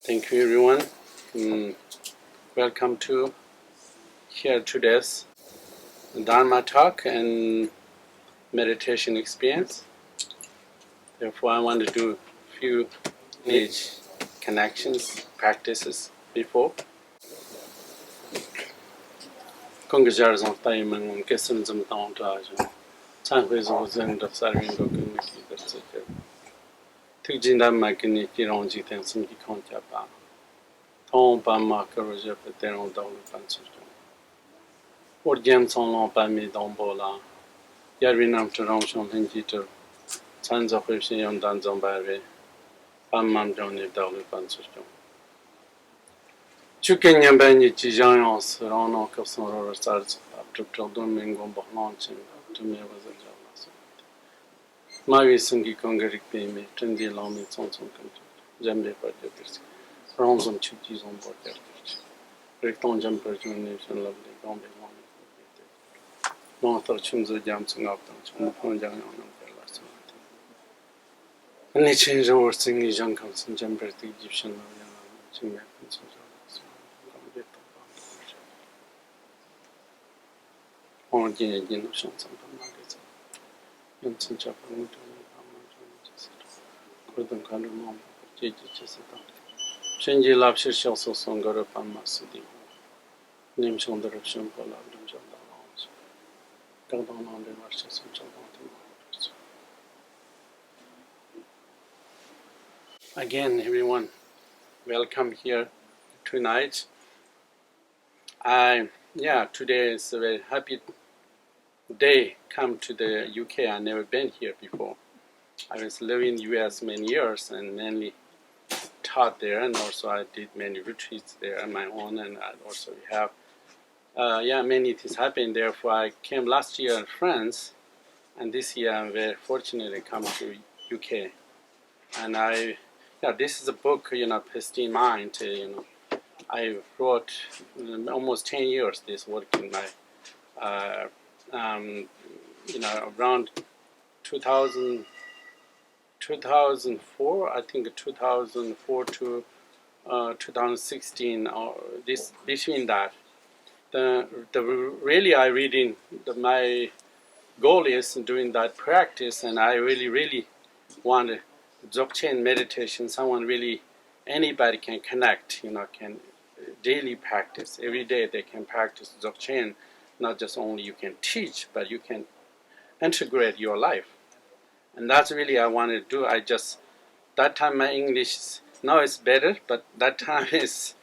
Thank you, everyone. Welcome to here today's Dharma talk and meditation experience. Therefore, I want to do a few lineage connections, practices before. Kongajar zong tai mang kesun zum tong ta jo. Chan hui zo zen da sarving go kun ki da se. Thik jin da ma kin ki rong ji ten sim ki khon cha pa. Thong pa ma ka ro je pe ten rong da lu pan su jo. Orgyen Chowang Rinpoche la. Yarvinam to rong shong ten ji to. Chan zo hui shin yon dan zong ba re. Pan mam jong ni da lu pan su jo. Chuken nyamba ni chi jang yon se rong no ka son ro sa to do men go bo non chen to me was a job so. Ma wi sung ki kong rik pe me ten di long me chong chong kan. Jam le pa de tis. Rong zong chu ji zong bo de. Rik tong jam per jun ne chen love le gong be long. No to chum zo jam chung up tong chung phong jang yon nam per la so. Ni chen ro sing ni jang kam sin jam per ti Egyptian lo ya Jigme Phuntsok Orgyen Chowang Rinpoche. Unconditional cha pa mu to pa ma jo ko dong kan mo ji ji se ta. Shen ji lab shi xiao so song ge pa ma su di. Nim chong de shen po la dong zhang da long. Dang dong nong de ma shi song zhang dong. Again, everyone, welcome here tonight. Today is a very happy day. Come to the UK. I've never been here before. I was living in the US many years and mainly taught there, and also I did many retreats there on my own, and I also have many things happened. Therefore, I came last year in France, and this year I'm very fortunate to come to UK. And this is a book, Pristine Mind, I wrote almost 10 years this work in my, around 2004, I think 2004 to 2016, or this between that. My goal is doing that practice, and I really want Dzogchen meditation. Anybody can connect, can daily practice. Every day they can practice Dzogchen. Not just only you can teach, but you can integrate your life. And that's really I want to do. That time my English, now it's better, but that time is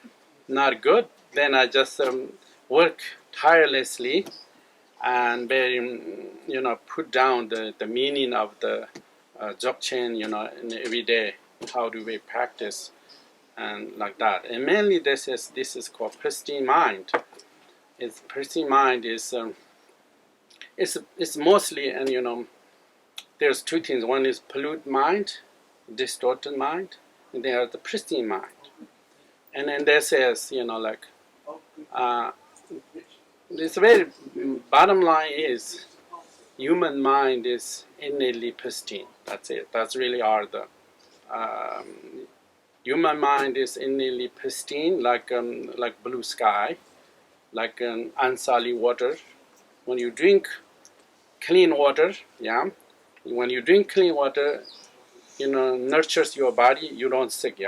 not good. Then I just work tirelessly and put down the meaning of the Dzogchen, in every day. How do we practice? And like that, and mainly this is called Pristine Mind. Pristine Mind is it's mostly, and there's two things. One is polluted mind, distorted mind, and there are the pristine mind. And then there says, this very bottom line is human mind is innately pristine. That's it. That's really are the human mind is innately pristine, like blue sky, like unsullied water. When you drink clean water, when you drink clean water, nurtures your body, you don't sick,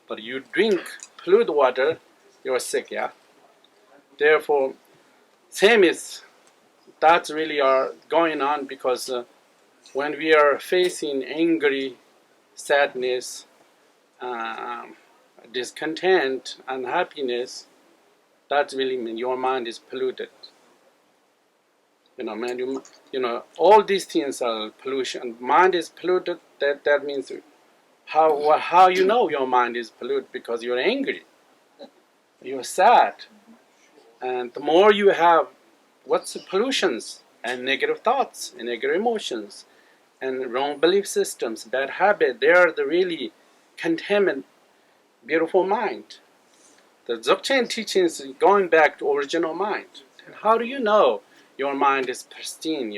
But you drink polluted water, you're sick, Therefore, same is that's really are going on because when we are facing angry, sadness, discontent, unhappiness, that really means your mind is polluted. All these things are pollution. Mind is polluted. That means how you know your mind is polluted, because you're angry, you're sad, and the more you have, what's the pollutions and negative thoughts and negative emotions and wrong belief systems, bad habit. They are the really contaminant, beautiful mind. The Dzogchen teachings is going back to original mind. And how do you know your mind is pristine,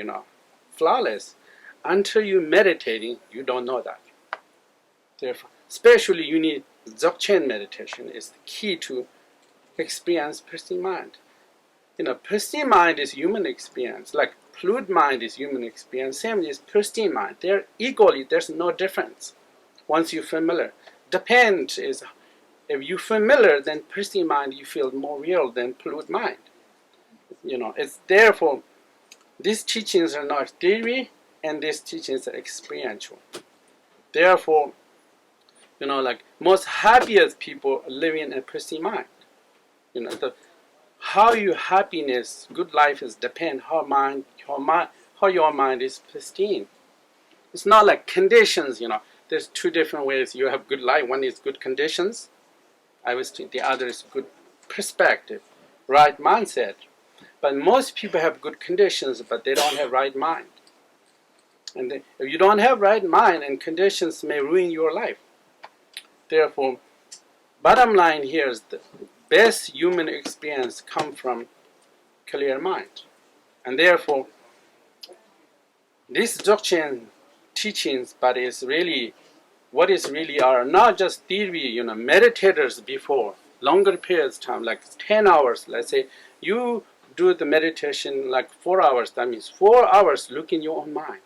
flawless? Until you're meditating, you don't know that. Therefore, especially you need Dzogchen meditation is the key to experience pristine mind. Pristine mind is human experience, like fluid mind is human experience, same is pristine mind. They're equally, there's no difference once you're familiar. Depends is, if you're familiar, then pristine mind you feel more real than fluid mind. It's therefore, these teachings are not theory, and these teachings are experiential. Therefore, like most happiest people living in a pristine mind. How your happiness, good life is depend how your mind is pristine. It's not like conditions. There's two different ways you have good life. One is good conditions. The other is good perspective, right mindset. But most people have good conditions, but they don't have right mind. And if you don't have right mind, and conditions may ruin your life. Therefore, bottom line here is the best human experience come from clear mind. And therefore, these Dzogchen teachings, but is really, what is really are not just theory, meditators before, longer periods of time, like 10 hours, let's say, you do the meditation like 4 hours, that means 4 hours look in your own mind.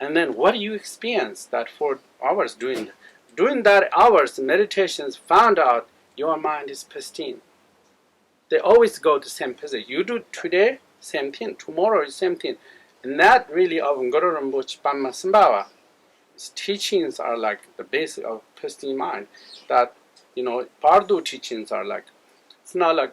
And then what do you experience that 4 hours doing? During that hours, meditations found out your mind is pristine. They always go to the same position. You do today, same thing. Tomorrow is same thing. And that really of Ngoro Rinpoche Pamma Sambhava. His teachings are like the basic of pristine mind. That, Pardu teachings are like, it's not like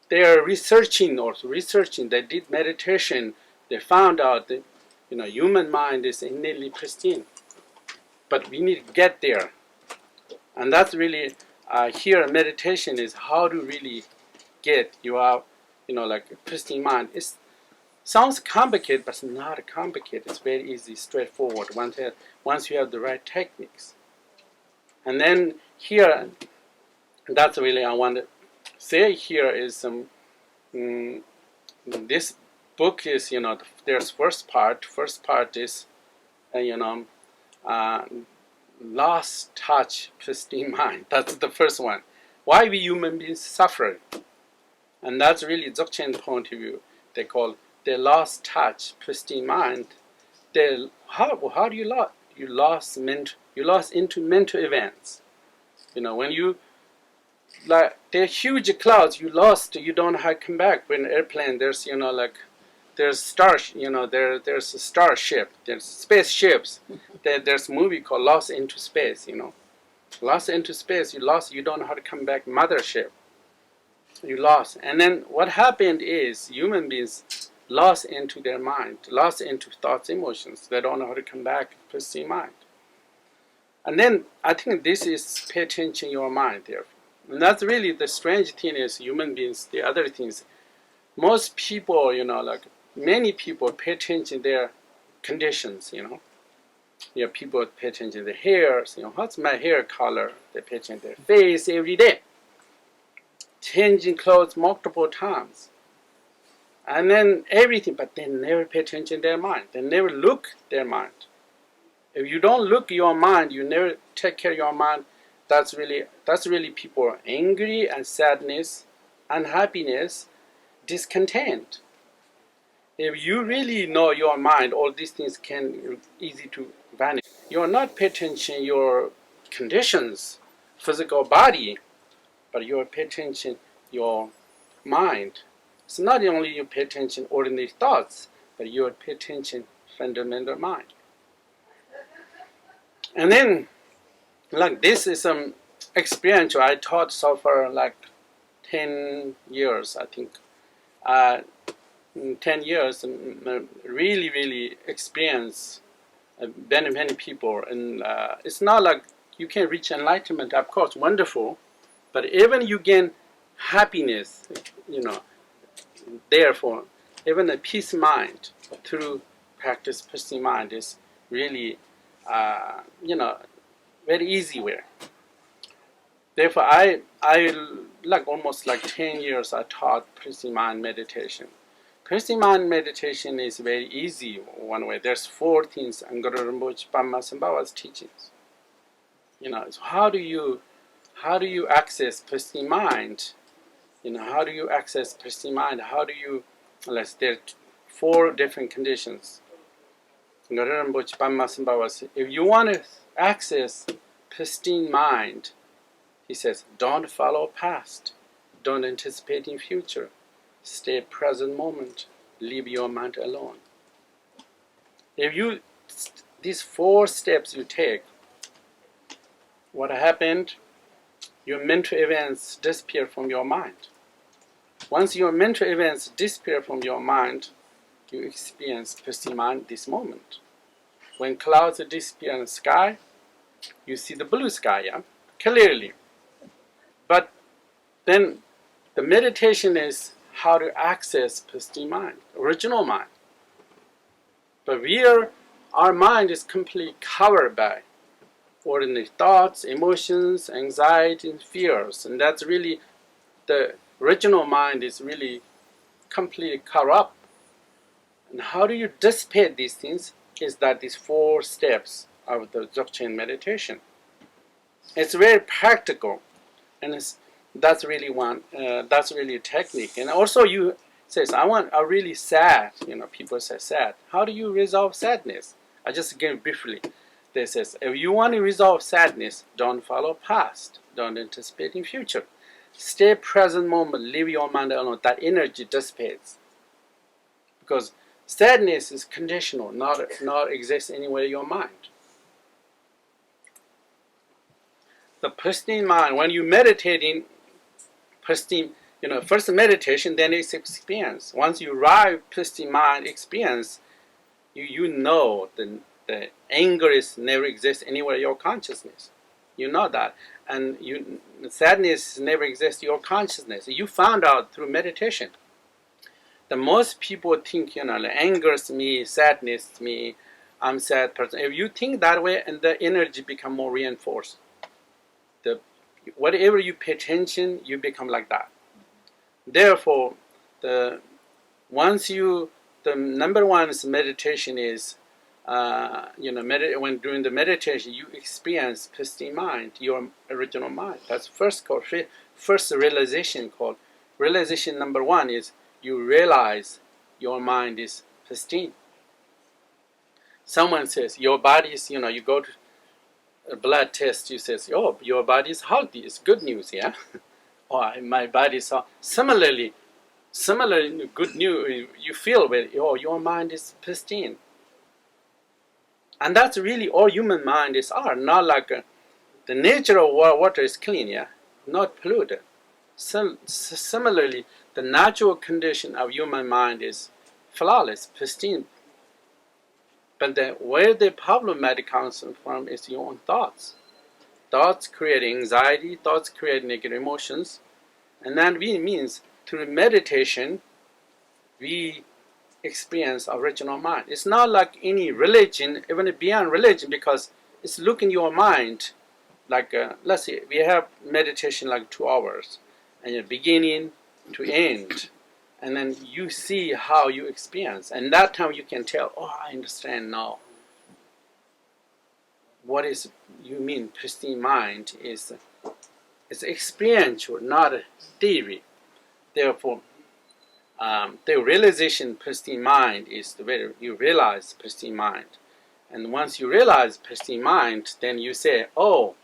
they are researching. They did meditation. They found out that, human mind is innately pristine. But we need to get there. And that's really, here meditation is how to really get your, like pristine mind. It sounds complicated, but it's not complicated. It's very easy, straightforward, once you have the right techniques. And then here, that's really I want to say here is this book is, there's first part. First part is, lost touch, pristine mind. That's the first one. Why we human beings suffer. And that's really Dzogchen point of view. They call the lost touch, pristine mind. How do you lose? You lost into mental events. When you, like, they're huge clouds, you lost, you don't have to come back. When airplane, there's, there's there's a starship, there's spaceships. There's a movie called Lost into Space, Lost into space, you don't know how to come back, mothership. You lost. And then what happened is human beings lost into their mind, lost into thoughts, emotions. They don't know how to come back, pristine mind. And then I think this is pay attention to your mind there. And that's really the strange thing is human beings, the other things. Most people, like many people pay attention to their conditions, people pay attention to their hair, what's my hair color? They pay attention to their face every day. Changing clothes multiple times. And then everything, but they never pay attention to their mind. They never look their mind. If you don't look your mind, you never take care of your mind, that's really people are angry and sadness, unhappiness, discontent. If you really know your mind, all these things can easy to vanish. You are not pay attention to your conditions, physical body, but you are pay attention your mind. It's not only you pay attention ordinary thoughts, but you are pay attention fundamental mind. And then, like this is some experience I taught so far like 10 years, I think. 10 years, really experience many people. And it's not like you can reach enlightenment, of course, wonderful. But even you gain happiness, therefore, even a peace mind through practice pristine mind is really, very easy way. Therefore, I like almost like 10 years I taught pristine mind meditation. Pristine mind meditation is very easy one way. There's 4 things Ngoro Rinpoche Pamma Sambhava's teachings. So how do you access pristine mind? How do you access pristine mind? How do you, there are 4 different conditions. If you want to access pristine mind, he says, don't follow past, don't anticipate in future, stay present moment, leave your mind alone. If these 4 steps you take, what happened? Your mental events disappear from your mind. Once your mental events disappear from your mind, you experience pristine mind this moment. When clouds disappear in the sky, you see the blue sky, clearly. But then the meditation is how to access pristine mind, original mind. But our mind is completely covered by ordinary thoughts, emotions, anxiety, and fears. And that's really, the original mind is really completely corrupt. And how do you dissipate these things? Is that these 4 steps of the Dzogchen meditation. It's very practical, and that's really a technique. And also you says, I'm really sad. People say sad. How do you resolve sadness? I just give briefly. They says, if you want to resolve sadness, don't follow past, don't anticipate in future. Stay present moment, leave your mind alone. That energy dissipates. Because sadness is conditional, not exists anywhere in your mind. The pristine mind, when you meditate in pristine, first meditation, then it's experience. Once you arrive pristine mind experience, you know the anger never exists anywhere in your consciousness. You know that. And sadness never exists in your consciousness. You found out through meditation. The most people think, angers me, sadness me, I'm sad person. If you think that way, and the energy become more reinforced. Whatever you pay attention, you become like that. Therefore, the number 1 is meditation is, when doing the meditation, you experience pristine mind, your original mind. That's first realization called. Realization number 1 is you realize your mind is pristine. Someone says your body is, you go to a blood test, you say, oh, your body is healthy. It's good news, yeah? Oh, my body is similarly good news. You feel your mind is pristine. And that's really all human mind are. Not like the nature of water is clean, yeah? Not polluted. Similarly, the natural condition of human mind is flawless, pristine. But where the problematic comes from is your own thoughts. Thoughts create anxiety, thoughts create negative emotions. And that means through meditation, we experience original mind. It's not like any religion, even beyond religion, because it's looking your mind like, let's say, we have meditation like 2 hours, and beginning to end. And then you see how you experience. And that time you can tell, oh, I understand now. What is you mean pristine mind is it's experiential, not a theory. Therefore, the realization pristine mind is the way you realize pristine mind. And once you realize pristine mind, then you say, oh,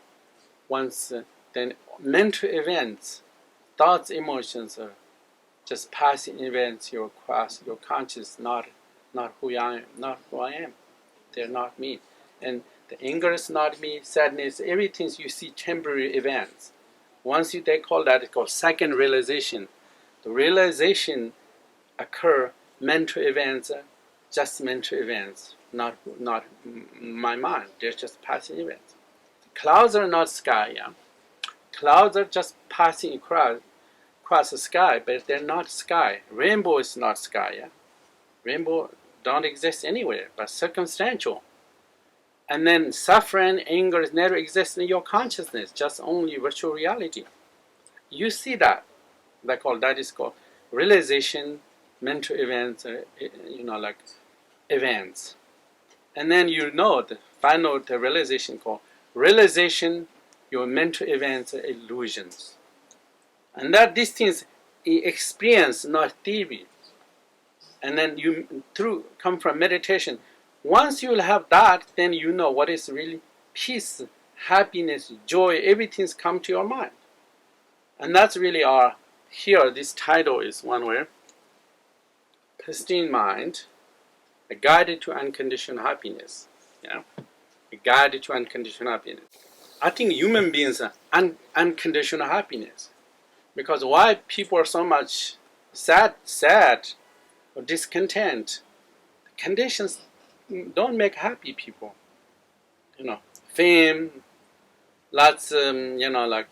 then mental events, thoughts, emotions are just passing events. Your conscious, not who I am. They're not me. And the anger is not me. Sadness, everything you see temporary events. Once they call that, it's called second realization. The realization occur mental events, just mental events, not my mind. They're just passing events. Clouds are not sky. Yeah? Clouds are just passing across the sky, but they're not sky. Rainbow is not sky. Yeah? Rainbow don't exist anywhere, but circumstantial. And then suffering, anger never exists in your consciousness, just only virtual reality. You see that. That is called realization, mental events, like events. And then the realization called realization, your mental events are illusions. And that these things experience, not theory. And then you come from meditation. Once you will have that, then you know what is really peace, happiness, joy, everything's come to your mind. And that's really here this title is one where Pristine Mind, a guide to unconditional happiness. Yeah, a guide to unconditional happiness. I think human beings are unconditional happiness. Because why people are so much sad or discontent? Conditions don't make happy people. Fame, lots, like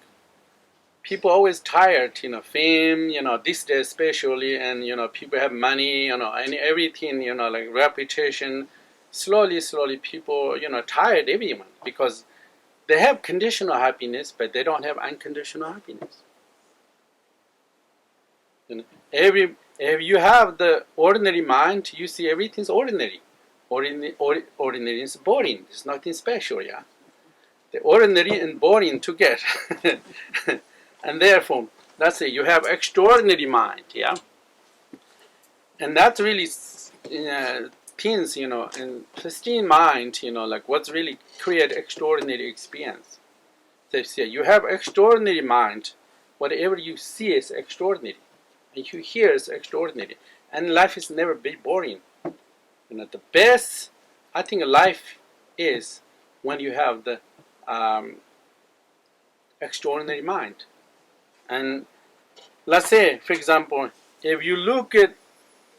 people always tired, fame, this day especially, and, people have money, and everything, like reputation. Slowly, people, tired everyone because they have conditional happiness, but they don't have unconditional happiness. If you have the ordinary mind, you see everything's ordinary. Ordinary is boring. There's nothing special, yeah. The ordinary and boring together. And therefore, let's say you have extraordinary mind, yeah. And that really things, in pristine mind, like what's really create extraordinary experience. So you have extraordinary mind, whatever you see is extraordinary. And you hear is extraordinary. And life is never be boring. The best, I think, life is when you have the extraordinary mind. And let's say, for example, if you look at,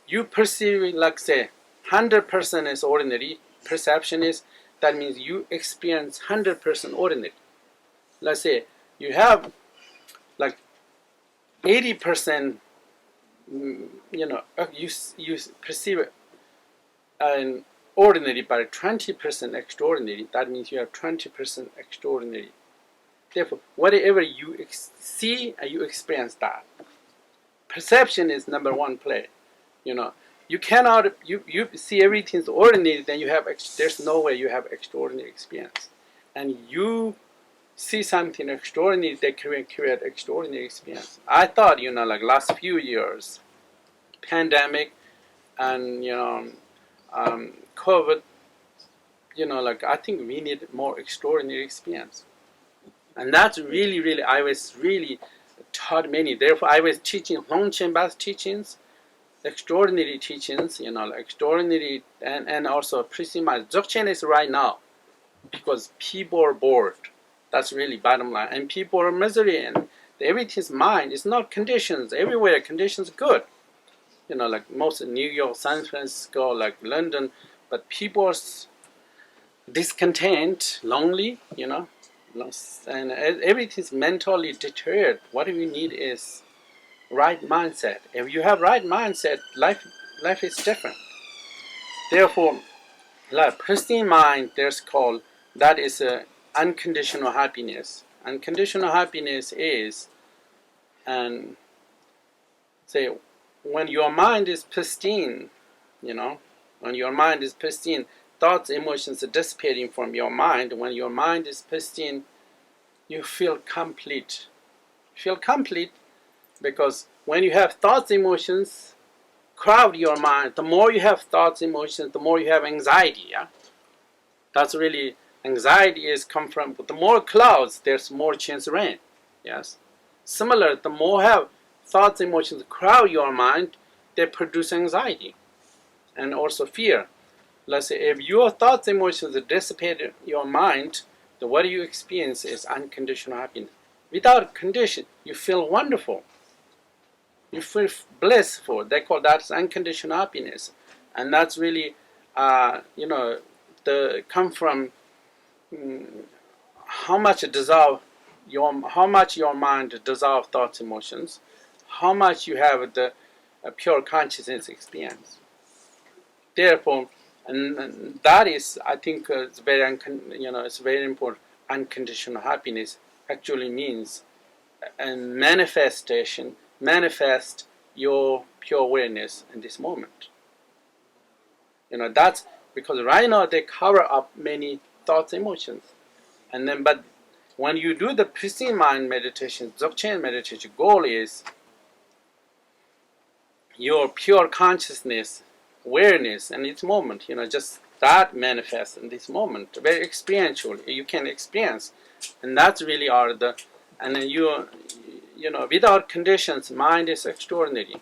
you perceive, like say, 100% is ordinary, perception is, that means you experience 100% ordinary. Let's say you have like 80%, you perceive an ordinary but 20% extraordinary. That means you have 20% extraordinary. Therefore, whatever you see, you experience that. Perception is number one play. You cannot, you see everything's ordinary, then you have, there's no way you have extraordinary experience. And you see something extraordinary, they create extraordinary experience. I thought, like last few years, pandemic and, COVID, like I think we need more extraordinary experience. And that's really, I was really taught many. Therefore, I was teaching Longchen Ba's teachings, extraordinary teachings, like extraordinary, and also Pristine Mind. Dzogchen is right now, because people are bored. That's really bottom line. And people are misery, and everything's mind. It's not conditions. Everywhere, conditions are good. Like most of New York, San Francisco, like London, but people are discontent, lonely, and everything's mentally deteriorated. What we need is right mindset. If you have right mindset, life is different. Therefore, like pristine mind, there's called, that is unconditional happiness. Unconditional happiness is, and say, when your mind is pristine, when your mind is pristine, thoughts, emotions are dissipating from your mind. When your mind is pristine, you feel complete. Feel complete because when you have thoughts, emotions crowd your mind, the more you have thoughts, emotions, the more you have anxiety. Yeah, that's really, anxiety is come from, the more clouds, there's more chance of rain. Yes. Similar, the more have thoughts, emotions crowd your mind, they produce anxiety and also fear. Let's say if your thoughts, emotions dissipate your mind, then what you experience is unconditional happiness. Without condition, you feel wonderful. You feel blissful. They call that unconditional happiness, and that's really, come from how much your mind dissolve thoughts, emotions, how much you have the pure consciousness experience. Therefore, and that is, I think, it's very, it's very important. Unconditional happiness actually means a manifestation. Manifest your pure awareness in this moment. That's because right now they cover up many thoughts, emotions. And then, but when you do the pristine mind meditation, Dzogchen meditation, goal is your pure consciousness, awareness, and its moment, just that manifests in this moment, very experiential. You can experience, and that's really are the, and then without conditions, mind is extraordinary,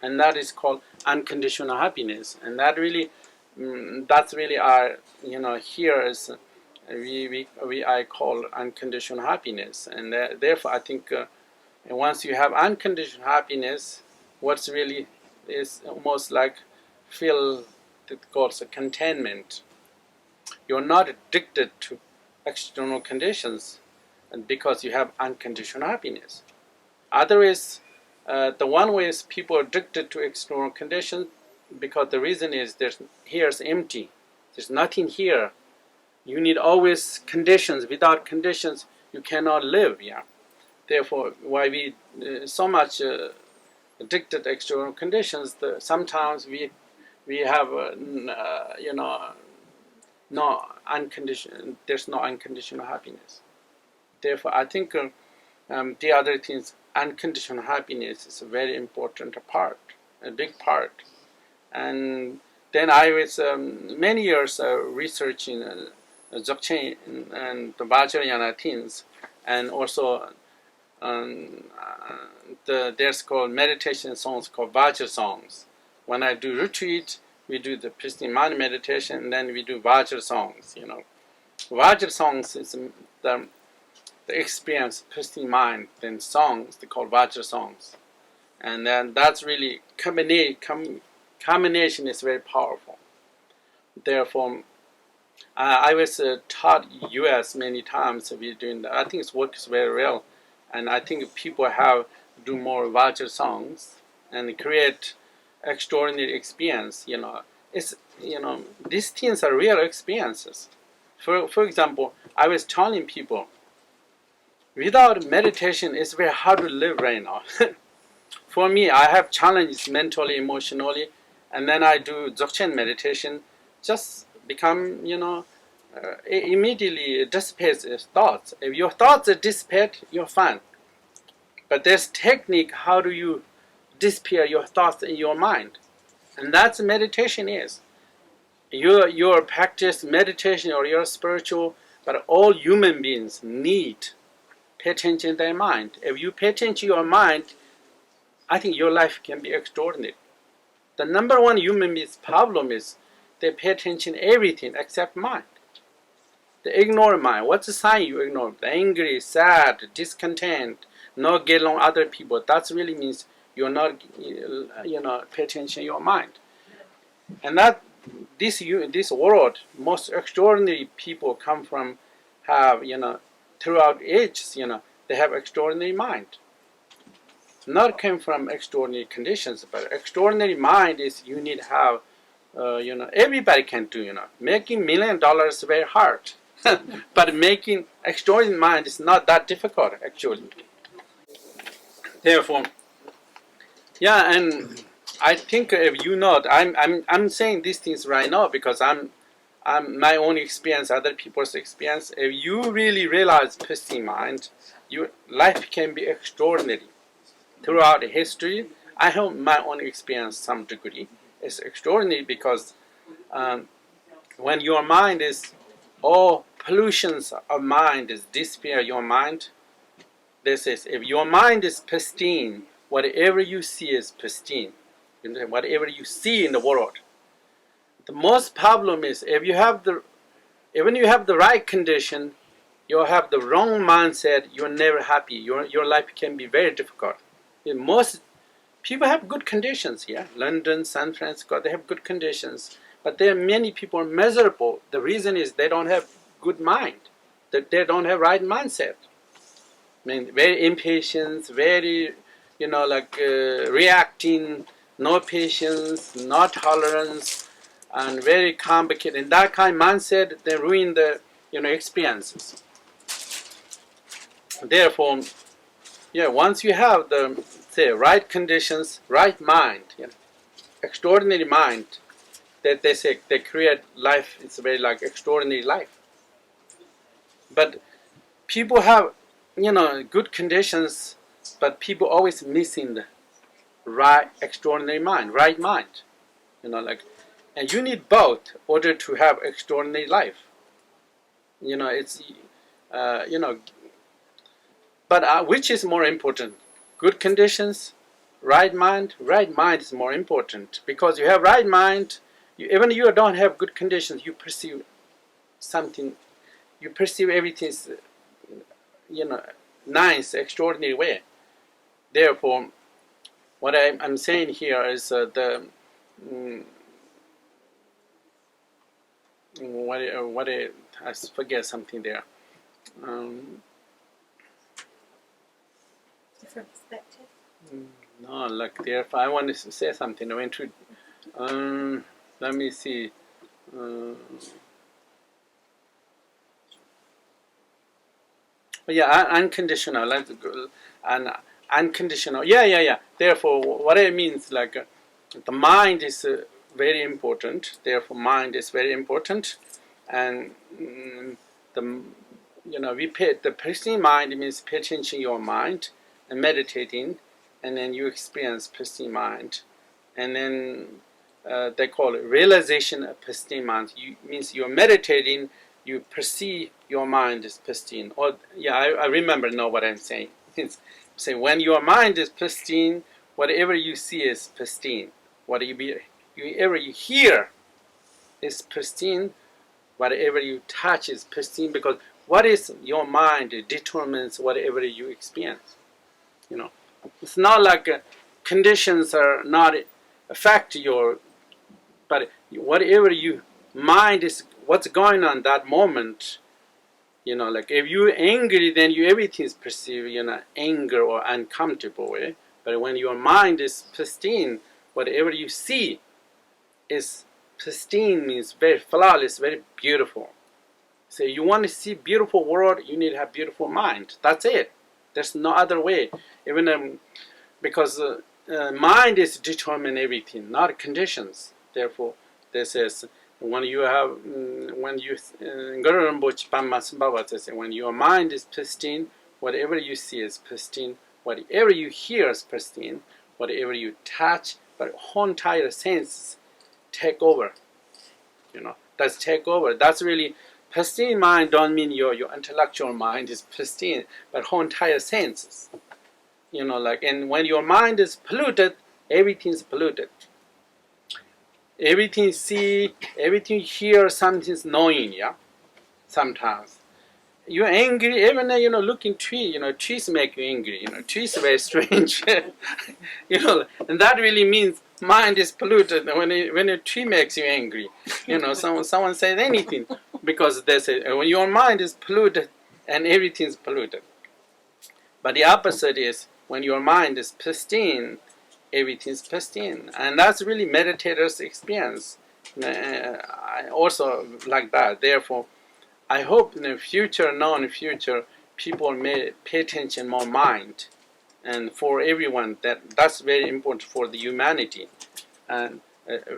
and that is called unconditional happiness, and that really, that's really our, here is, I call unconditional happiness, and therefore I think once you have unconditional happiness, what's really is almost like feel that calls a contentment. You're not addicted to external conditions, and because you have unconditional happiness. Otherwise, the one way is people are addicted to external conditions because the reason is here's empty. There's nothing here. You need always conditions. Without conditions, you cannot live. Yeah. Therefore, why we so much addicted to external conditions? Sometimes we have no unconditional. There's no unconditional happiness. Therefore, I think the other things, unconditional happiness is a very important part, a big part. And then I was many years researching Dzogchen and the Vajrayana things, and also there's called meditation songs called Vajra songs. When I do retreat, we do the pristine mind meditation, and then we do Vajra songs. Vajra songs is the experience pristine mind. Then songs they call Vajra songs, and then that's really combination is very powerful. Therefore, I was taught U.S. many times. We doing that. I think it works very well, and I think people have do more Vajra songs and create extraordinary experience. It's these things are real experiences. For example, I was telling people, without meditation, it's very hard to live right now. For me, I have challenges mentally, emotionally, and then I do Dzogchen meditation, just become, immediately dissipates thoughts. If your thoughts are dissipate, you're fine. But there's technique, how do you disappear your thoughts in your mind? And that's meditation is. Your practice meditation or your spiritual, but all human beings need pay attention to their mind. If you pay attention to your mind, I think your life can be extraordinary. The number one human being's problem is they pay attention to everything except mind. They ignore mind. What's the sign you ignore? Angry, sad, discontent, not get along with other people. That really means you're not, pay attention to your mind. And that this world, most extraordinary people come from, have, throughout ages, they have extraordinary mind. Not came from extraordinary conditions, but extraordinary mind is you need to have, everybody can do, Making $1 million is very hard. But making extraordinary mind is not that difficult, actually. Therefore, yeah, and I think if I'm saying these things right now because I'm my own experience, other people's experience. If you really realize pristine mind, your life can be extraordinary. Throughout history, I have my own experience some degree. It's extraordinary because when your mind is, all pollutions of mind is disappear your mind. This is, if your mind is pristine, whatever you see is pristine. Whatever you see in the world. The most problem is if you have even you have the right condition, you have the wrong mindset, you're never happy. Your life can be very difficult. Most people have good conditions here. London, San Francisco, they have good conditions. But there are many people miserable. The reason is they don't have good mind. That they don't have right mindset. Very impatient, very, reacting, no patience, no tolerance, and very complicated. And that kind of mindset, they ruin the, experiences. Therefore, once you have the, right conditions, right mind, extraordinary mind, that they say they create life. It's very extraordinary life. But people have, good conditions, but people always missing the right extraordinary mind, right mind. And you need both in order to have extraordinary life. It's, but which is more important? Good conditions, right mind? Right mind is more important, because you have right mind, even you don't have good conditions, you perceive something, you perceive everything, nice, extraordinary way. Therefore, what I'm saying here is I forget something there. Different perspective. No, like therefore, I want to say something. I went to. Let me see. Yeah, unconditional. Let's go. And unconditional. Yeah. Therefore, what it means, like the mind is very important. Therefore, mind is very important, and the pristine mind means pay attention to your mind and meditating, and then you experience pristine mind, and then they call it realization of pristine mind. Means you're meditating, you perceive your mind is pristine. Or I remember now what I'm saying. Say when your mind is pristine, whatever you see is pristine. Whatever you hear is pristine. Whatever you touch is pristine, because what is your mind determines whatever you experience. It's not like conditions are not affect your, but whatever you mind is what's going on that moment. Like if you're angry, then everything is perceived, anger or uncomfortable way. But when your mind is pristine, whatever you see is pristine, means very flawless, very beautiful. So you want to see beautiful world, you need to have beautiful mind. That's it. There's no other way. Even because mind is determine everything, not conditions. Therefore, this is when you have Guru Rinpoche Pammas Baba says, when your mind is pristine, whatever you see is pristine, whatever you hear is pristine, whatever you touch, but whole entire senses take over. That's take over. That's really pristine mind. Don't mean your intellectual mind is pristine, but whole entire senses. And when your mind is polluted, everything's polluted. Everything see, everything hear, something's knowing. Sometimes you're angry, even looking tree. Trees make you angry. Trees are very strange. And that really means mind is polluted when a tree makes you angry. Someone says anything, because they say when your mind is polluted and everything's polluted. But the opposite is when your mind is pristine, everything's pristine, and that's really meditators' experience. I also like that. Therefore, I hope in the future, people may pay attention more mind, and for everyone that's very important for the humanity, and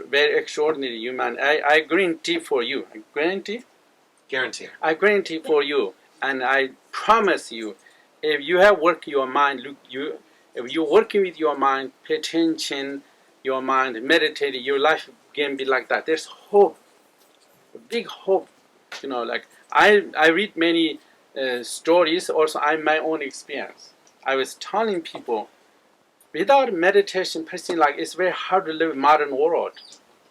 very extraordinary human. I guarantee for you. Guarantee. I guarantee for you, and I promise you, if you have worked your mind, if you're working with your mind, pay attention, your mind, meditate, your life can be like that. There's hope, a big hope. Like I read many stories, also my own experience. I was telling people, without meditation, it's very hard to live in modern world.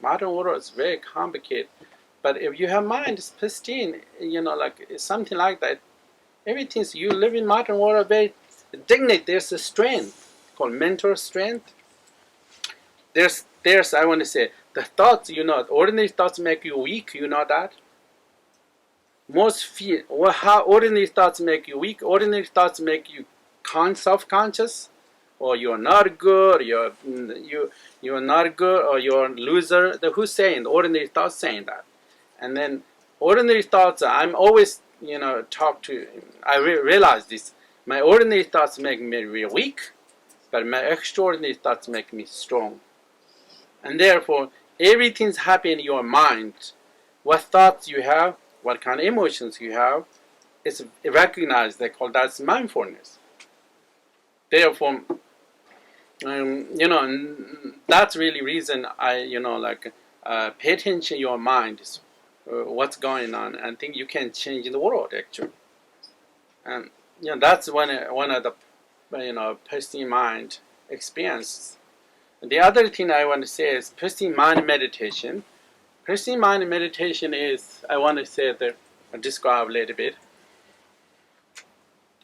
Modern world is very complicated. But if you have mind, it's pristine, it's something like that. Everything's, you live in modern world, very dignity, there's a strength, called mental strength. There's I want to say, the thoughts, ordinary thoughts make you weak, that? Most fear, how ordinary thoughts make you weak? Ordinary thoughts make you self-conscious, or you're not good, you're not good, or you're a loser. Who's saying? The ordinary thoughts saying that. And then ordinary thoughts, I'm always, I realize this. My ordinary thoughts make me real weak, but my extraordinary thoughts make me strong. And therefore, everything's happening in your mind. What thoughts you have, what kind of emotions you have, it's recognized. They call that mindfulness. Therefore, and that's really reason I, pay attention to your mind, what's going on, and think you can change the world actually. And that's one of the pristine mind experiences. And the other thing I want to say is pristine mind meditation. Pristine mind meditation is, I want to say that, describe a little bit.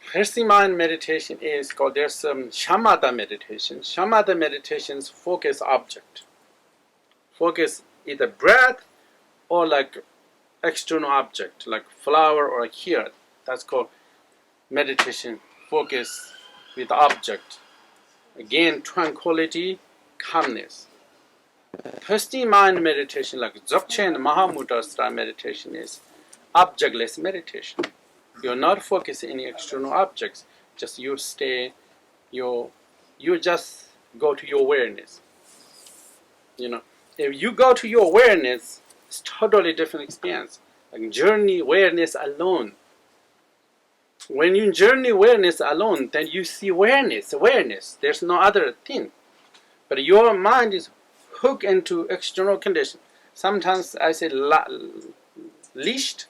Pristine mind meditation is called, there's some shamatha meditation. Shamatha meditations focus object. Focus either breath or like external object, like flower or here. That's called meditation, focus with object. Again, tranquility, calmness. Pristine mind meditation, like Dzogchen Mahamudra style meditation, is objectless meditation. You're not focusing any external objects. Just you stay, you just go to your awareness. If you go to your awareness, it's totally different experience. Like journey awareness alone. When you journey awareness alone, then you see awareness. There's no other thing. But your mind is hooked into external conditions. Sometimes I say leashed.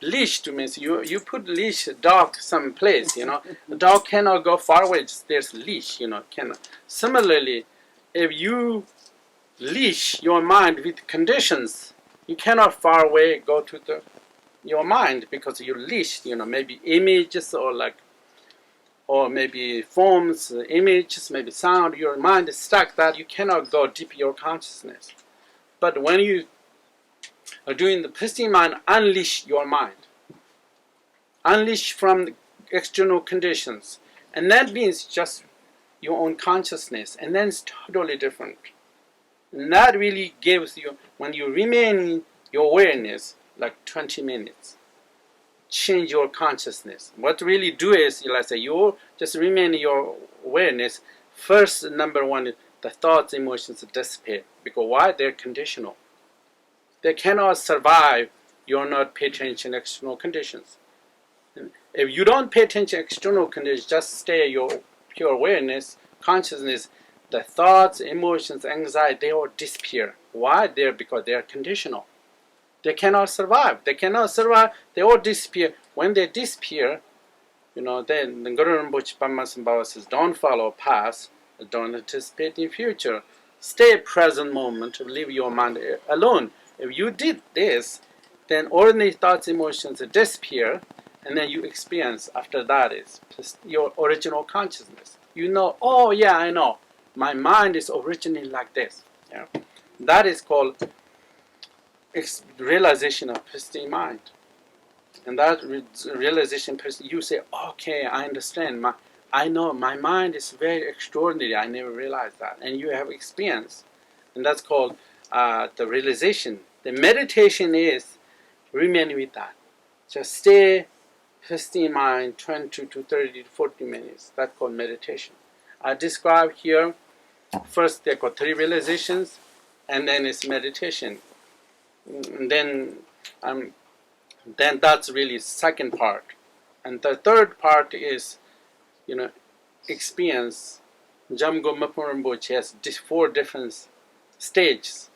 Leashed means you put leash dog someplace. The dog cannot go far away. There's leash. Cannot. Similarly, if you leash your mind with conditions, you cannot far away go to your mind because you leash. Maybe images or maybe forms, images, maybe sound. Your mind is stuck that you cannot go deep in your consciousness. But when you are doing the pristine mind, unleash your mind. Unleash from the external conditions. And that means just your own consciousness. And then it's totally different. And that really gives you, when you remain in your awareness, like 20 minutes, change your consciousness. What really do is, let's say, you just remain in your awareness. First, number one, the thoughts, emotions disappear. Because why? They're conditional. They cannot survive. You're not paying attention to external conditions. If you don't pay attention to external conditions, just stay your pure awareness, consciousness, the thoughts, emotions, anxiety, they all disappear. Why? Because they are conditional. They cannot survive. They all disappear. When they disappear, then the Guru Rinpoche Padmasambhava says, don't follow past, don't anticipate in future. Stay present moment, leave your mind alone. If you did this, then ordinary thoughts, emotions disappear, and then you experience after that is your original consciousness. Oh yeah, I know. My mind is originally like this. That is called realization of pristine mind. And that realization, you say, okay, I understand. I know my mind is very extraordinary. I never realized that. And you have experience. And that's called the realization. The meditation is remain with that. Just stay pristine mind 20 to 30 to 40 minutes. That's called meditation. I describe here, first they call 3 realizations, and then it's meditation. And then that's really second part. And the third part is, experience. Jamgo Mapur Rinpoche has 4 different stages.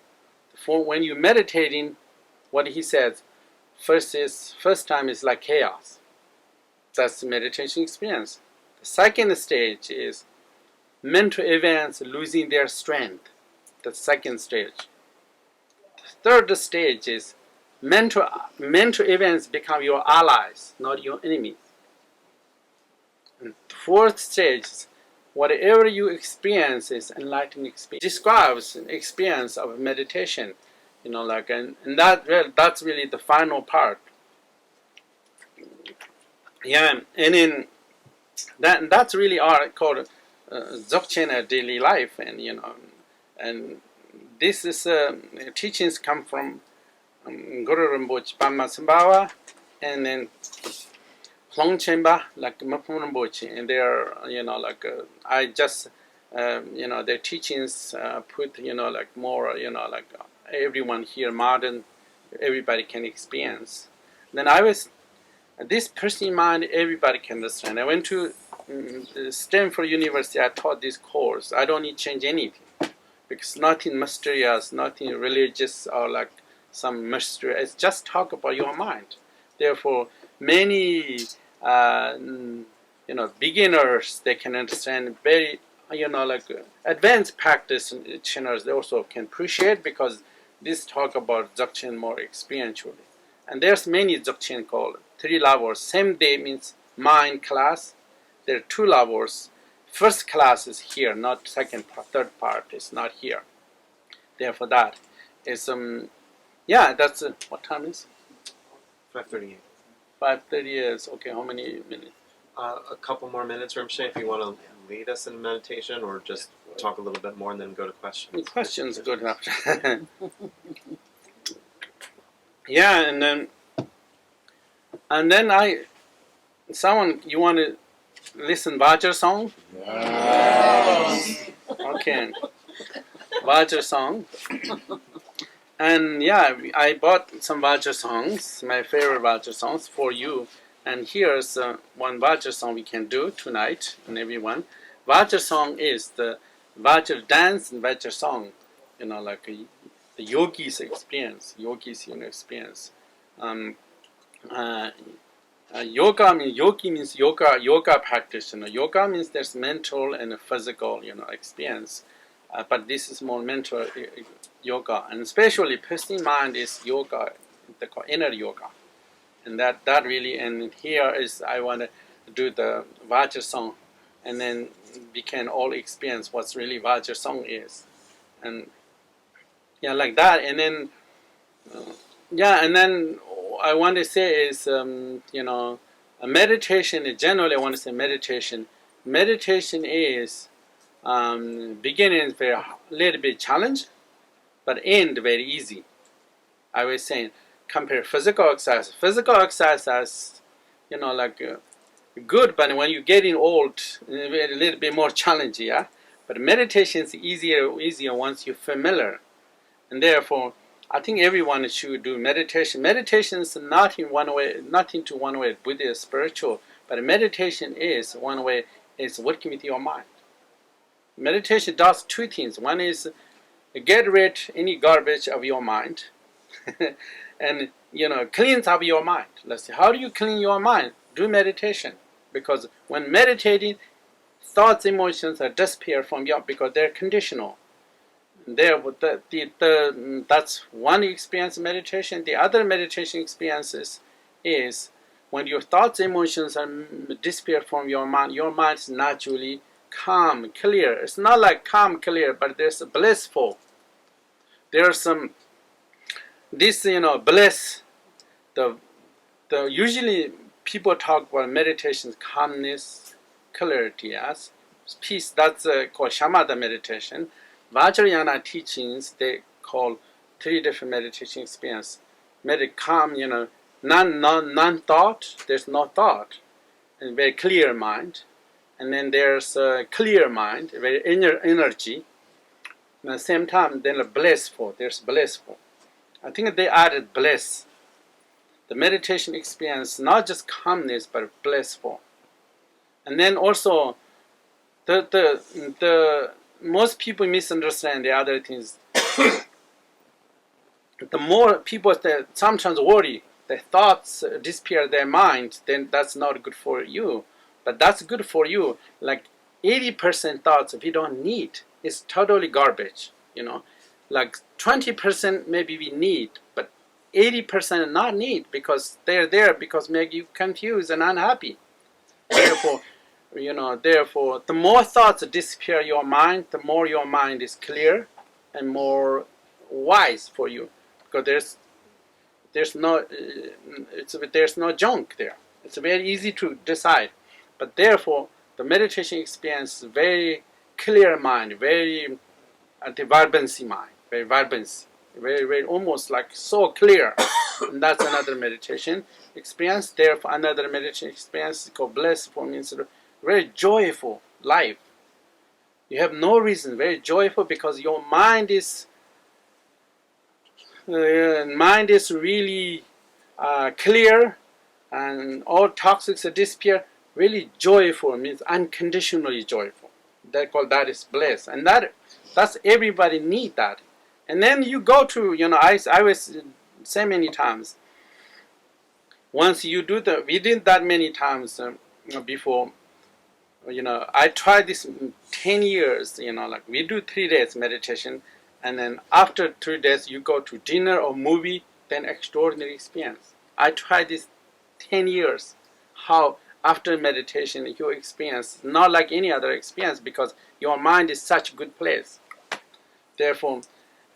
When you're meditating, what he says, first time is like chaos. That's the meditation experience. The second stage is mental events losing their strength. The second stage. The third stage is mental events become your allies, not your enemies. And the fourth stage is whatever you experience is enlightened experience. Describes an experience of meditation, and that's really the final part. Yeah, and in that's really called Dzogchen daily life, and this is teachings come from Guru Rinpoche Padmasambhava, and then Longchenpa, like Mapur Rinpoche, and they are, I just, their teachings put, more, everyone here, modern, everybody can experience. Then I was This pristine mind, everybody can understand. I went to Stanford University. I taught this course. I don't need to change anything because nothing mysterious, nothing religious or like some mystery. It's just talk about your mind. Therefore, many beginners, they can understand very advanced practitioners. They also can appreciate because this talk about Dzogchen more experientially. And there's many Dzogchen called 3 levels. Same day means mind class. There are 2 levels. First class is here, not second part, third part is not here. Therefore, that is that's what time is? 5:38. 5:30 is okay. How many minutes? A couple more minutes, Rinpoche, if you want to lead us in meditation, or just talk a little bit more and then go to questions. Questions good enough. Yeah, and then you want to listen Vajra song? Yes. Okay, Vajra song. And yeah, I bought some Vajra songs, my favorite Vajra songs for you. And here's one Vajra song we can do tonight, and everyone. Vajra song is the Vajra dance and Vajra song, like the yogis experience. Experience. Yogi means yoga practitioner. Yoga means there's mental and physical, experience. But this is more mental yoga, and especially pristine mind is yoga, they call inner yoga, and that really. And here is I want to do the Vajra song, and then we can all experience what's really Vajra song is, and like that. And then and then I want to say is a meditation. Generally, I want to say meditation. Meditation is beginning is very little bit challenge, but end very easy. I was saying compare physical exercise. Physical exercise, good, but when you're getting old, a little bit more challenging. Yeah, but meditation is easier once you're familiar, and therefore I think everyone should do meditation. Meditation is nothing to one way Buddhist spiritual, but meditation is one way is working with your mind. Meditation does 2 things. One is get rid any garbage of your mind, and cleans up your mind. Let's see, how do you clean your mind? Do meditation, because when meditating, thoughts, emotions are disappear from you because they're conditional. That's one experience of meditation. The other meditation experiences is when your thoughts, emotions are disappear from your mind is naturally calm, clear. It's not like calm, clear, but there's a blissful. There's some bliss. The usually people talk about meditation, calmness, clarity, yes, peace. That's called shamatha meditation. Vajrayana teachings, they call 3 different meditation experience. Calm, non-thought. There's no thought, and very clear mind. And then there's a clear mind, very energy. And at the same time, then blissful. There's blissful. I think they added bliss. The meditation experience, not just calmness, but blissful. And then also, the most people misunderstand the other things. The more people that sometimes worry, their thoughts disappear their mind, then that's not good for you. But that's good for you. Like 80% thoughts if you don't need, it's totally garbage. Like 20% maybe we need, but 80% not need because they're there because make you confused and unhappy. Therefore, the more thoughts disappear your mind, the more your mind is clear and more wise for you, because there's no junk there. It's very easy to decide. But therefore, the meditation experience is very clear mind, very the vibrancy mind, very vibrancy, very almost like so clear. And that's another meditation experience. Therefore, another meditation experience is called blissful, means very joyful life. You have no reason, very joyful, because your mind is really clear, and all toxics disappear. Really joyful means unconditionally joyful. That is bliss, and that's everybody need that. And then you go to, I was say many times. Once you do we did that many times before. I tried this 10 years. Like we do 3 days meditation, and then after 3 days you go to dinner or movie. Then extraordinary experience. I tried this 10 years. How after meditation you experience not like any other experience because your mind is such a good place. Therefore,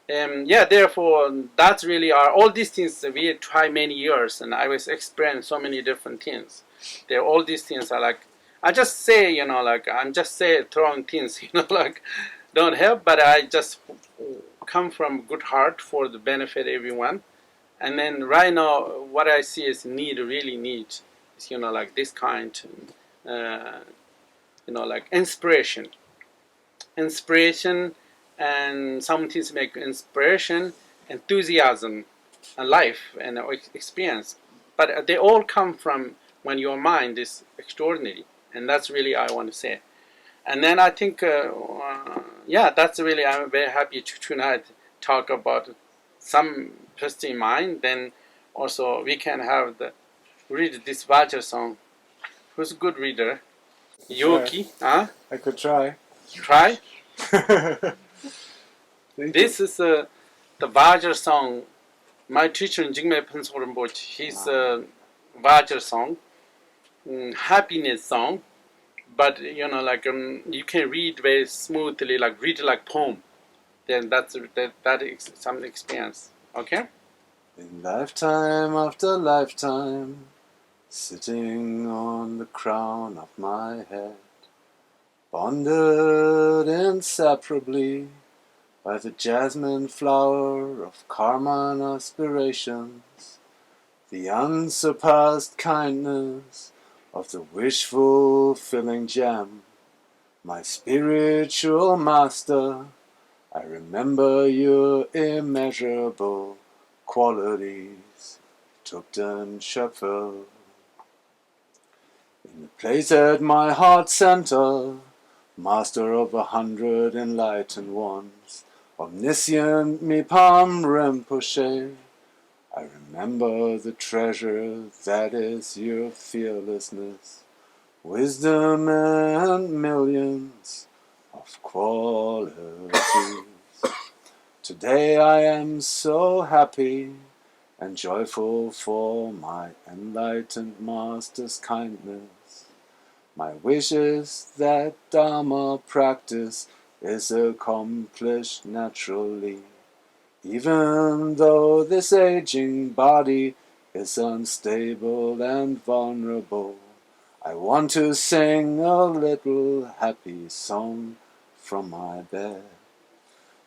that's really all these things we try many years, and I was experiencing so many different things. All these things are like, I just say, like I'm just throwing things, like don't help, but I just come from good heart for the benefit of everyone. And then right now, what I see is really need, is like this kind, like inspiration, and some things make inspiration, enthusiasm, and life and experience. But they all come from when your mind is extraordinary, and that's really I want to say. And then I think, that's really I'm very happy to tonight talk about some pristine mind. Then also we can have read this Vajra song. Who's a good reader? Yogi, huh? I could try. Try. This is the Vajra song. My teacher Jigme Phuntsok Rinpoche, his Vajra song, happiness song. But like you can read very smoothly, like read like poem. Then that is some experience. Okay. In lifetime after lifetime, sitting on the crown of my head, bonded inseparably by the jasmine flower of karma and aspirations, the unsurpassed kindness of the wish-fulfilling gem, my spiritual master, I remember your immeasurable qualities, Tupten Schöpfer. In the place at my heart center, master of 100 enlightened ones, omniscient Mipam Rinpoche, I remember the treasure that is your fearlessness, wisdom and millions of qualities. Today I am so happy and joyful for my enlightened master's kindness. My wish is that Dharma practice is accomplished naturally, even though this aging body is unstable and vulnerable. I want to sing a little happy song from my bed.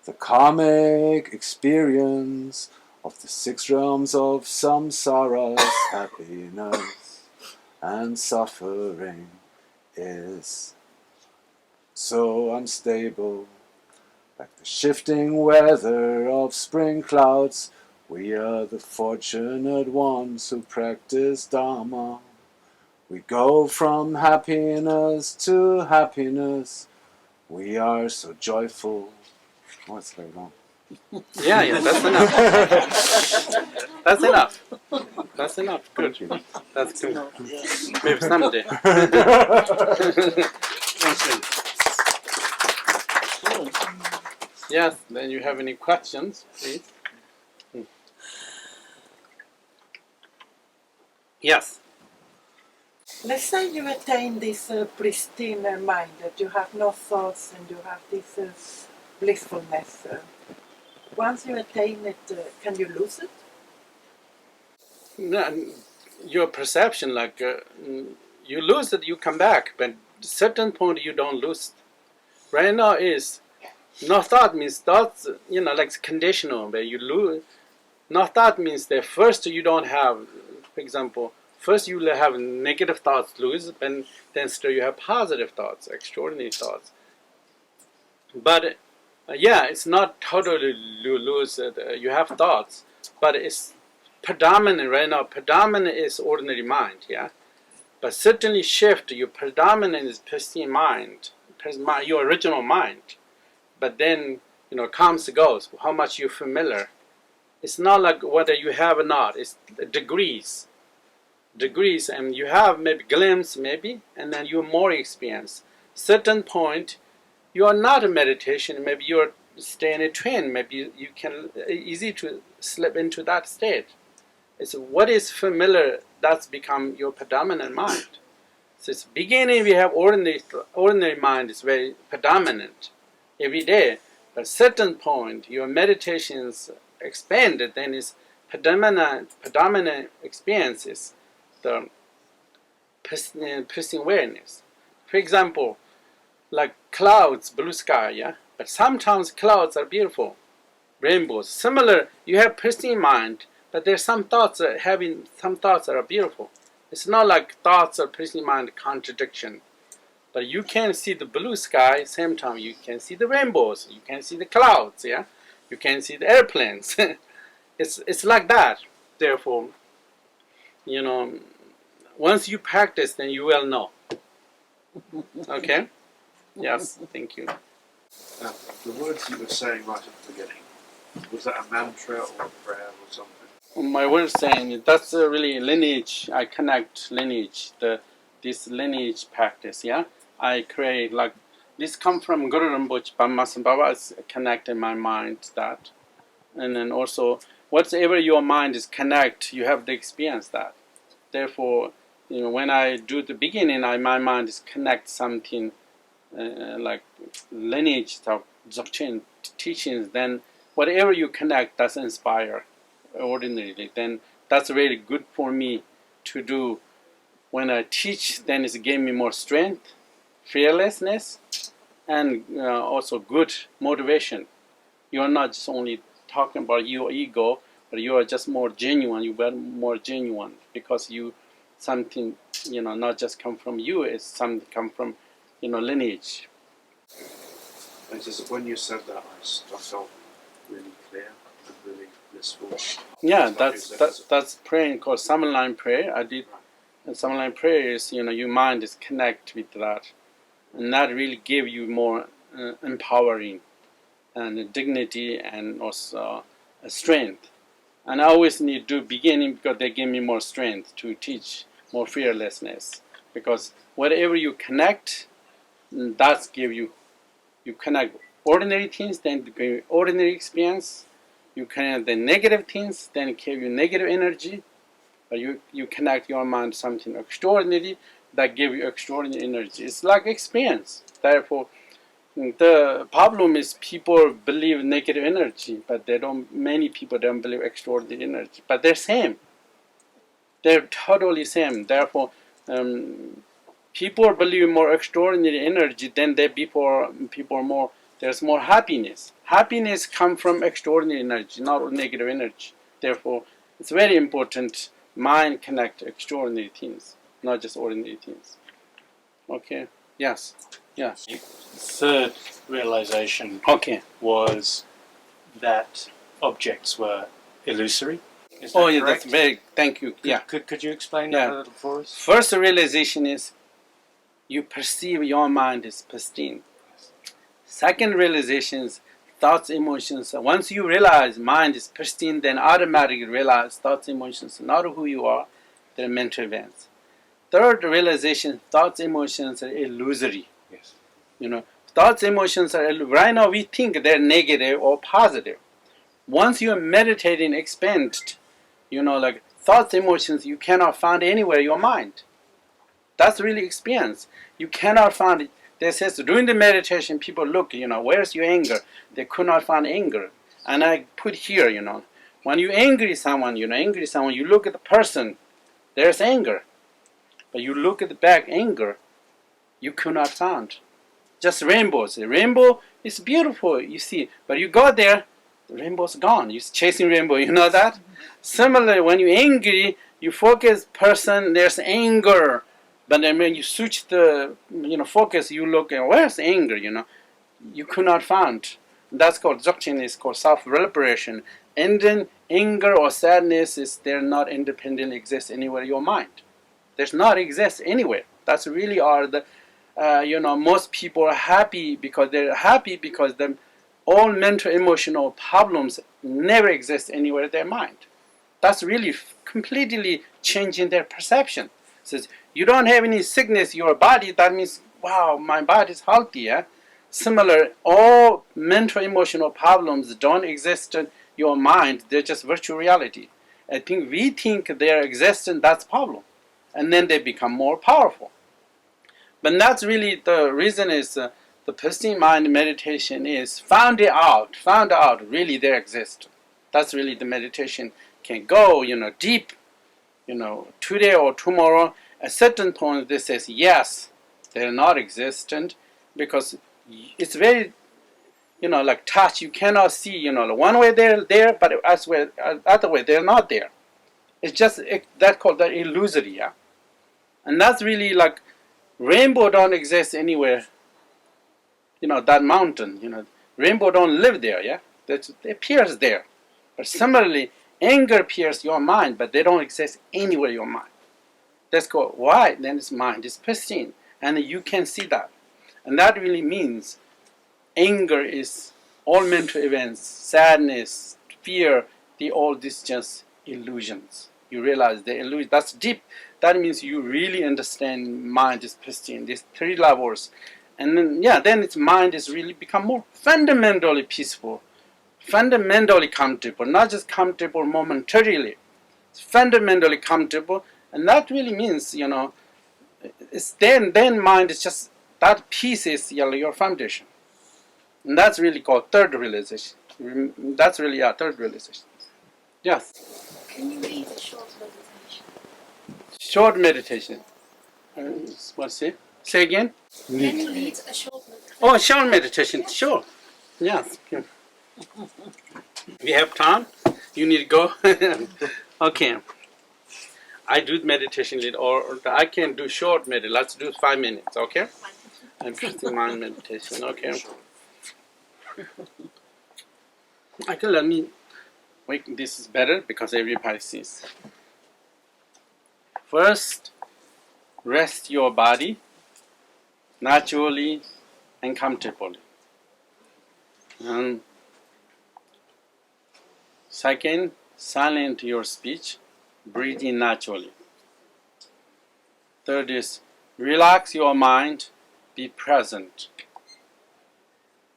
The karmic experience of the 6 realms of samsara's happiness and suffering is so unstable. Like the shifting weather of spring clouds, we are the fortunate ones who practice Dharma. We go from happiness to happiness. We are so joyful. Oh, it's very long. Yeah, that's enough. That's enough. That's enough. Good. That's good. Maybe someday. Yes, then you have any questions, please? Yes. Let's say you attain this pristine mind, that you have no thoughts and you have this blissfulness. Once you attain it, can you lose it? No, your perception, like you lose it, you come back, but at a certain point you don't lose it. Right now is no thought means thoughts, like conditional, but you lose. No thought means that first you don't have, for example, first you have negative thoughts lose, and then still you have positive thoughts, extraordinary thoughts. But it's not totally lose it. You have thoughts, but it's predominant right now. Predominant is ordinary mind, yeah. But certainly shift. Your predominant is pristine mind, your original mind. But then comes and goes. How much you're familiar. It's not like whether you have or not. It's degrees, and you have maybe glimpse, maybe, and then you're more experienced. Certain point, you are not in meditation. Maybe you're stay in a train. Maybe you can easy to slip into that state. It's what is familiar that's become your predominant mind. So it's beginning we have ordinary mind is very predominant every day. But certain point your meditations expanded, then is predominant experiences the pristine awareness. For example, like clouds, blue sky, yeah. But sometimes clouds are beautiful, rainbows. Similar, you have pristine mind, but there's some thoughts that are beautiful. It's not like thoughts or pristine mind contradiction. But you can see the blue sky, same time you can see the rainbows, you can see the clouds, yeah. You can see the airplanes. It's like that. Therefore, once you practice, then you will know. Okay? Yes, thank you. The words you were saying right at the beginning, was that a mantra or a prayer or something? My word saying, that's really lineage. I connect lineage, this lineage practice, yeah? I create, like, this come from Guru Rinpoche, Bama Baba is connecting my mind to that. And then also, whatever your mind is connect, you have to experience that. Therefore, when I do the beginning, my mind is connect something like lineage of Dzogchen teachings, then whatever you connect, that's inspire ordinarily. Then that's really good for me to do. When I teach, then it gave me more strength, fearlessness, and also good motivation. You are not just only talking about your ego, but you are just more genuine. You are more genuine because you something not just come from you. It's something come from lineage. And just when you said that, I felt really clear and really blissful. Yeah, that's praying called summerline prayer. I did, and summerline prayer is your mind is connect with that, and that really give you more empowering and dignity and also strength. And I always need to do beginning because they give me more strength to teach, more fearlessness. Because whatever you connect, that's give you connect ordinary things, then give you ordinary experience. You connect the negative things, then it give you negative energy. But you connect your mind to something extraordinary, that give you extraordinary energy. It's like experience. Therefore, the problem is people believe negative energy, but many people don't believe extraordinary energy. But they're same. They're totally same. Therefore, people believe more extraordinary energy than people more. There's more happiness. Happiness comes from extraordinary energy, not negative energy. Therefore, it's very important. Mind connect extraordinary things, not just ordinary things. Okay. Yes. Yes. Third realization was that objects were illusory. Is that yeah, correct? that's very. Thank you. Could you explain that a little for us? First realization is you perceive your mind is pristine. Second realization is thoughts, emotions. Once you realize mind is pristine, then automatically realize thoughts, emotions are not who you are. They're mental events. Third realization: thoughts, emotions are illusory. Yes. Thoughts, emotions are right now we think they're negative or positive. Once you are meditating, expanded, like thoughts, emotions, you cannot find anywhere in your mind. That's really experience. You cannot find it. They says during the meditation, people look, where's your anger? They could not find anger. And I put here, when you angry someone, you look at the person, there's anger. But you look at the back anger, you could not find. Just rainbows. The rainbow is beautiful, you see. But you go there, the rainbow's gone. You're chasing rainbow, you know that? Similarly, when you're angry, you focus person, there's anger. But then when you switch the focus, you look at where's anger, you could not find. That's called Dzogchen, is called self-liberation. And then anger or sadness is they're not independently exist anywhere in your mind. There's not exist anywhere. That's really are the most people are happy because they're happy because all mental emotional problems never exist anywhere in their mind. That's really completely changing their perception. Says you don't have any sickness in your body, that means wow, my body is healthy. Yeah? Similar, all mental emotional problems don't exist in your mind, they're just virtual reality. I think we think they're existent, that's problem. And then they become more powerful. But that's really the reason is the Pristine Mind meditation is found out really they exist. That's really the meditation can go, deep, today or tomorrow. At certain point, this says yes, they're not existent because it's very, like touch. You cannot see, one way they're there, but other way they're not there. It's just that called the illusory, yeah. And that's really like rainbow don't exist anywhere. That mountain, rainbow don't live there, yeah. It appears there, but similarly, anger appears your mind, but they don't exist anywhere in your mind. That's called why? Then its mind is pristine, and you can see that, and that really means anger is all mental events, sadness, fear. All these just illusions. You realize the illusion. That's deep. That means you really understand mind is pristine. These three levels, and then its mind is really become more fundamentally peaceful, fundamentally comfortable, not just comfortable momentarily. It's fundamentally comfortable, and that really means it's then mind is just that peace is your foundation, and that's really called third realization. That's really third realization. Yes. Can you lead a short meditation? Short meditation. What's it? Say again. Can you lead a short meditation? Oh, short meditation. Sure. Yes. We have time. You need to go. Okay. I do meditation lead, or I can do short meditation. Let's do 5 minutes, okay? I'm Pristine Mind meditation, okay? Okay, let me wait. This is better because everybody sees. First, rest your body naturally and comfortably. And second, silent your speech. Breathe in naturally. Third is relax your mind, be present.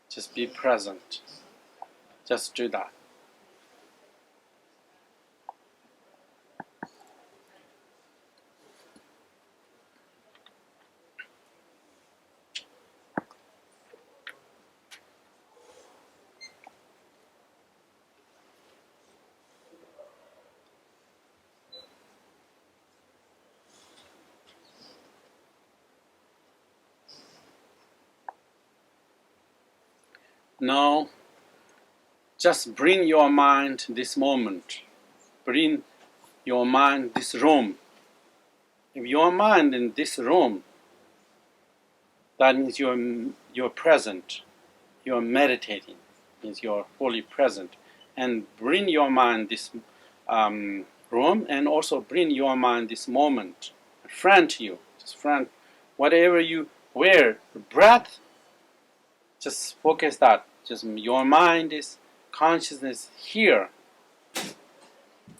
Just be present. Just do that. Now, just bring your mind this moment. Bring your mind this room. If your mind in this room, that means you're present. You're meditating. Means you're fully present. And bring your mind this room, and also bring your mind this moment. Front you. Just front. Whatever you wear, breath, just focus that. Just your mind is consciousness here,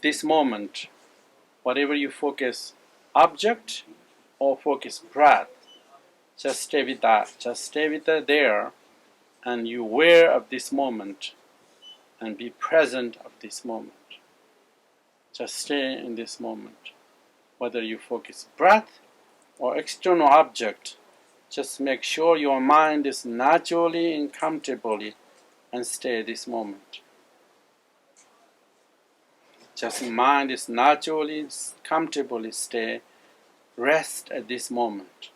this moment. Whatever you focus, object or focus breath, just stay with that. Just stay with that there, and you aware of this moment, and be present of this moment. Just stay in this moment. Whether you focus breath or external object, just make sure your mind is naturally and comfortably, and stay this moment. Just mind is naturally, comfortably stay, rest at this moment.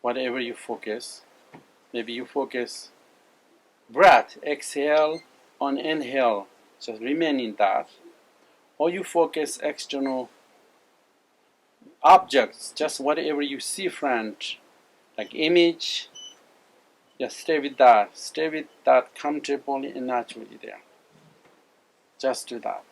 Whatever you focus, maybe you focus breath, exhale on inhale, just remain in that. Or you focus external objects, just whatever you see front, like image, Just stay with that. Stay with that comfortably and naturally there. Just do that.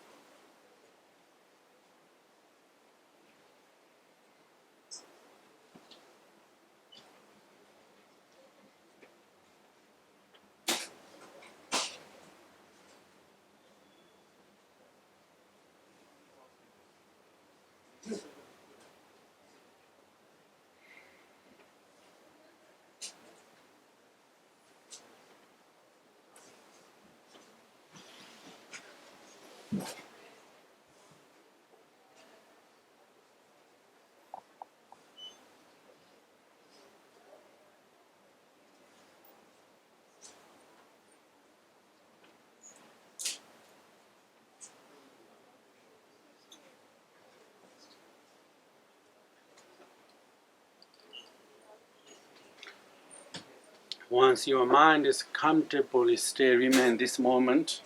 Once your mind is comfortably stay, remain this moment,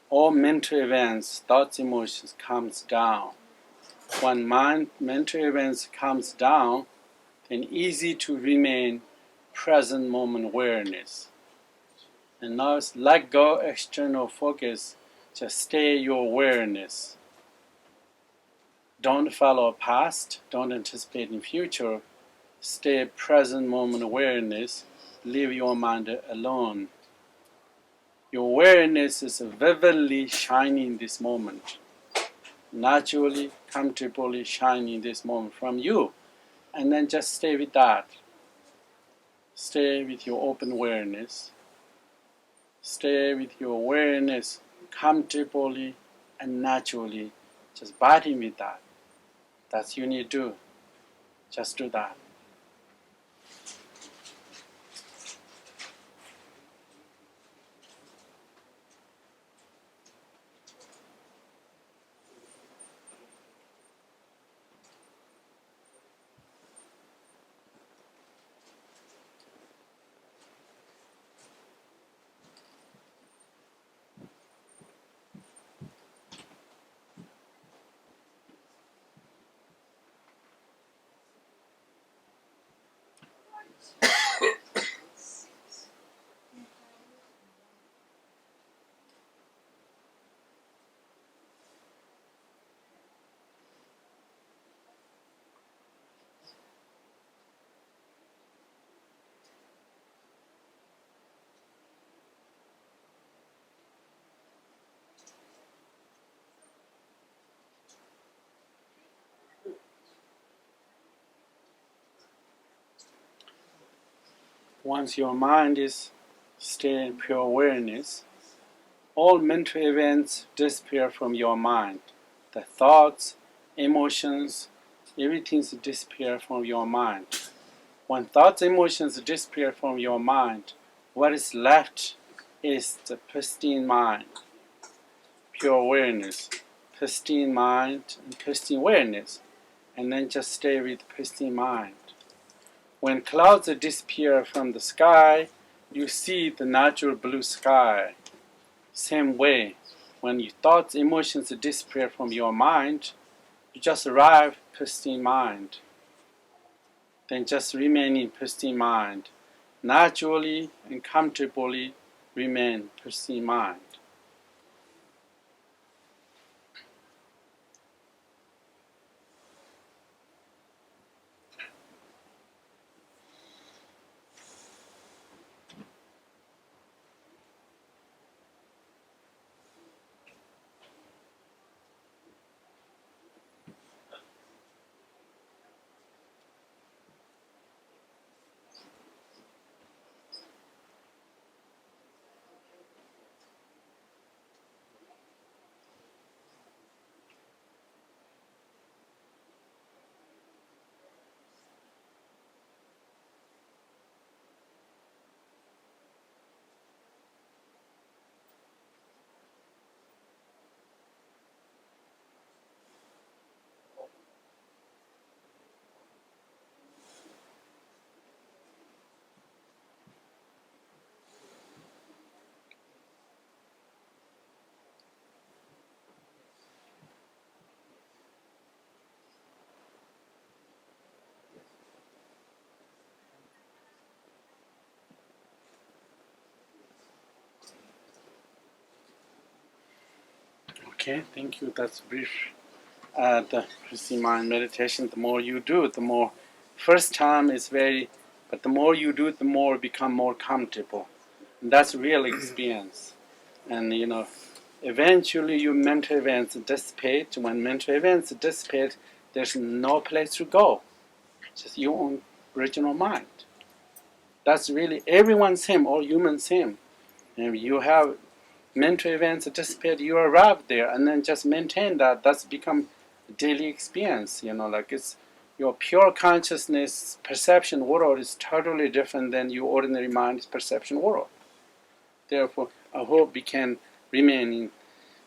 all mental events, thoughts, emotions comes down. When mental events comes down, then easy to remain present moment awareness. And now it's let go external focus, just stay your awareness. Don't follow past, don't anticipate in future, stay present moment awareness, leave your mind alone. Your awareness is vividly shining this moment, naturally, comfortably shining this moment from you. And then just stay with that. Stay with your open awareness. Stay with your awareness comfortably and naturally, just biting with that. That's you need to do. Just do that. Once your mind is stay in pure awareness, all mental events disappear from your mind. The thoughts, emotions, everything disappear from your mind. When thoughts, emotions disappear from your mind, what is left is the pristine mind, pure awareness, pristine mind and pristine awareness, and then just stay with pristine mind. When clouds disappear from the sky, you see the natural blue sky. Same way, when your thoughts, emotions disappear from your mind, you just arrive pristine mind. Then just remain in pristine mind. Naturally and comfortably remain pristine mind. Okay, thank you. That's brief. The Pristine Mind meditation, the more you do, the more, first time is very, but the more you do, the more become more comfortable. And that's real experience. And eventually your mental events dissipate. When mental events dissipate, there's no place to go. Just your own original mind. That's really everyone's same, all humans same. And you have mental events dissipate, you arrive there, and then just maintain that. That's become a daily experience. Like it's your pure consciousness perception world is totally different than your ordinary mind's perception world. Therefore, I hope we can remain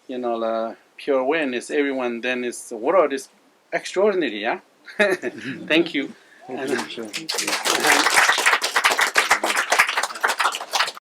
in, pure awareness. Everyone then is the world is extraordinary. Yeah. Thank you. Thank you.